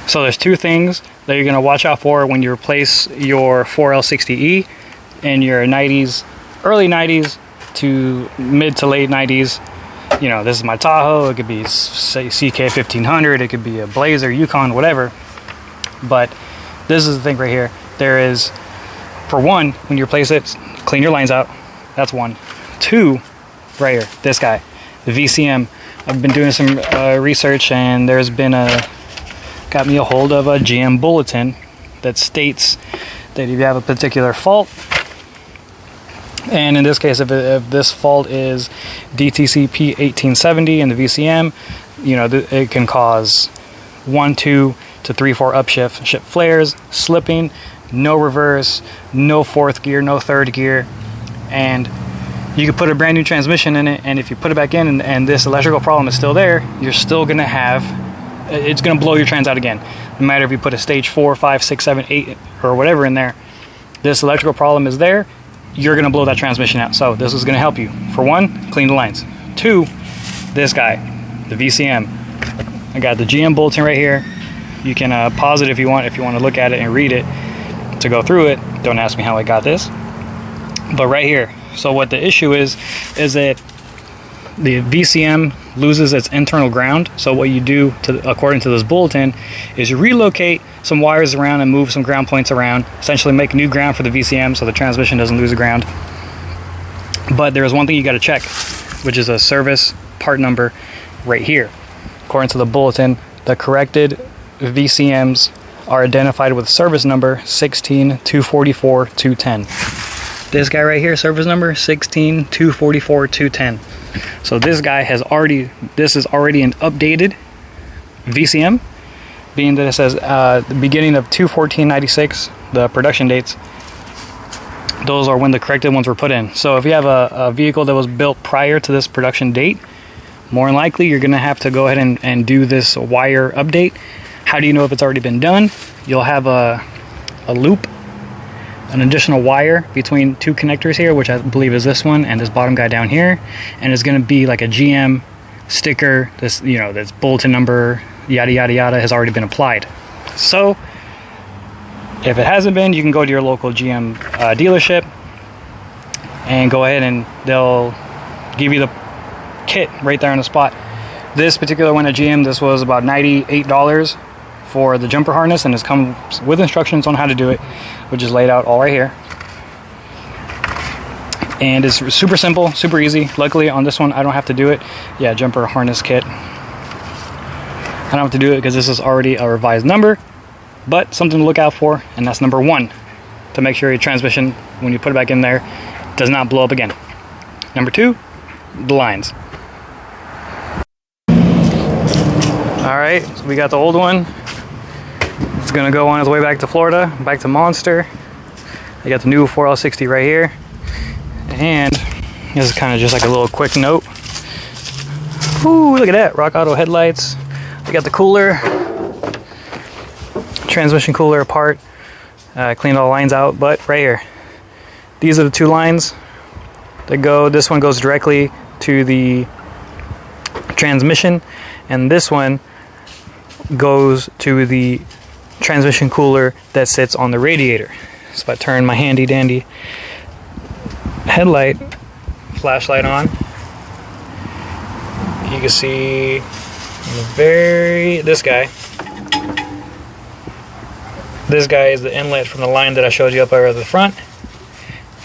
So there's two things that you're going to watch out for when you replace your 4L60E in your 90s, early 90s to mid to late 90s. You know, this is my Tahoe. It could be, say, CK1500. It could be a Blazer, Yukon, whatever. But this is the thing right here. There is, for one, when you replace it, clean your lines out. That's one. Two, right here, this guy, the VCM. I've been doing some research, and there's been got me a hold of a GM bulletin that states that if you have a particular fault, and in this case, if this fault is DTCP 1870 in the VCM, you know, it can cause 1, 2 to 3, 4 upshift shift flares, slipping, no reverse, no fourth gear, no third gear, and you can put a brand new transmission in it, and if you put it back in and this electrical problem is still there, you're still going to have, it's going to blow your trans out again. No matter if you put a stage 4, 5, 6, 7, 8, or whatever in there, this electrical problem is there, you're going to blow that transmission out. So this is going to help you. For one, clean the lines. Two, this guy, the VCM. I got the GM bulletin right here. You can pause it if you want to look at it and read it to go through it. Don't ask me how I got this. But right here. So what the issue is that the VCM loses its internal ground. So what you do, according to this bulletin, is you relocate some wires around and move some ground points around, essentially make new ground for the VCM so the transmission doesn't lose the ground. But there's one thing you got to check, which is a service part number right here. According to the bulletin, the corrected VCMs are identified with service number 16244-210. This guy right here, service number 16244-210. So this guy this is already an updated VCM, being that it says the beginning of 2/14/96, the production dates. Those are when the corrected ones were put in. So if you have a vehicle that was built prior to this production date, more than likely you're going to have to go ahead and do this wire update. How do you know if it's already been done? You'll have a loop, an additional wire between two connectors here, which I believe is this one and this bottom guy down here, and it's going to be like a GM sticker. This, you know, this bulletin number, yada yada yada, has already been applied. So if it hasn't been, you can go to your local GM dealership and go ahead and they'll give you the kit right there on the spot. This particular one at GM, this was about $98 for the jumper harness, and it comes with instructions on how to do it, which is laid out all right here. And it's super simple, super easy. Luckily on this one I don't have to do it. Yeah, jumper harness kit. I don't have to do it because this is already a revised number, but something to look out for, and that's number 1, to make sure your transmission, when you put it back in there, does not blow up again. Number 2, the lines. Alright, so we got the old one. It's gonna go on its way back to Florida, back to Monster. I got the new 4L60 right here. And this is kind of just like a little quick note. Ooh, look at that, Rock Auto headlights. We got the cooler, transmission cooler apart. Cleaned all the lines out, but right here, these are the two lines that go. This one goes directly to the transmission, and this one goes to the transmission cooler that sits on the radiator. So if I turn my handy dandy headlight flashlight on, you can see this guy is the inlet from the line that I showed you up over the front,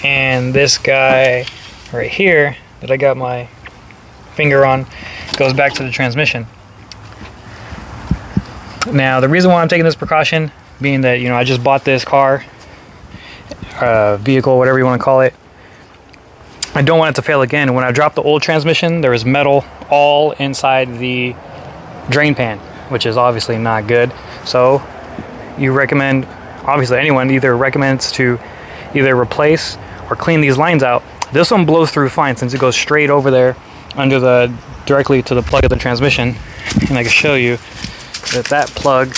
and this guy right here that I got my finger on goes back to the transmission. Now the reason why I'm taking this precaution, being that, you know, I just bought this car, vehicle, whatever you want to call it, I don't want it to fail again. When I dropped the old transmission, there was metal all inside the drain pan, which is obviously not good. So you recommend, obviously anyone either recommends to either replace or clean these lines out. This one blows through fine since it goes straight over there under directly to the plug of the transmission, and I can show you that plug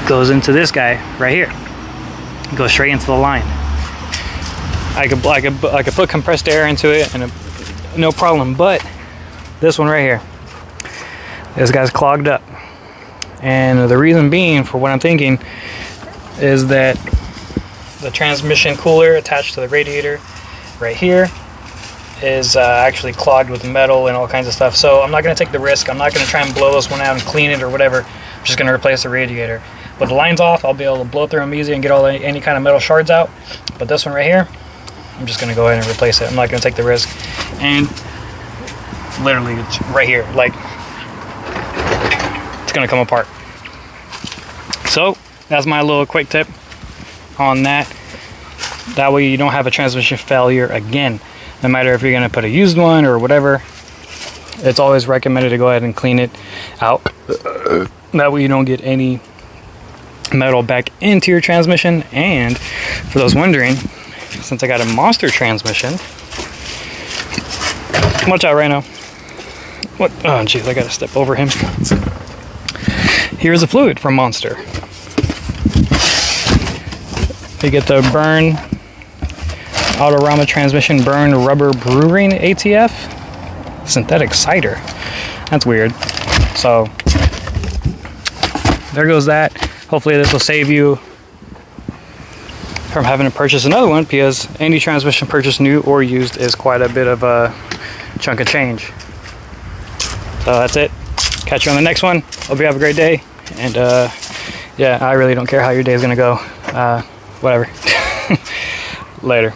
goes into this guy right here. It goes straight into the line. I could put compressed air into it and no problem, but this one right here, this guy's clogged up. And the reason being for what I'm thinking is that the transmission cooler attached to the radiator right here is actually clogged with metal and all kinds of stuff. So I'm not going to take the risk. I'm not going to try and blow this one out and clean it or whatever. I'm just going to replace the radiator. With the lines off, I'll be able to blow through them easy and get any kind of metal shards out. But this one right here, I'm just going to go ahead and replace it. I'm not going to take the risk. And literally, it's right here. Like, it's going to come apart. So that's my little quick tip on that. That way you don't have a transmission failure again. No matter if you're going to put a used one or whatever, it's always recommended to go ahead and clean it out. That way you don't get any metal back into your transmission. And for those wondering, since I got a Monster transmission, watch out right now. What? Oh jeez, I gotta step over him. Here's the fluid from Monster. You get the Burn Autorama transmission Burn Rubber Brewing ATF synthetic cider. That's weird. So there goes that. Hopefully this will save you from having to purchase another one, because any transmission purchased new or used is quite a bit of a chunk of change. So that's it. Catch you on the next one. Hope you have a great day. And yeah, I really don't care how your day is gonna go. Whatever. Later.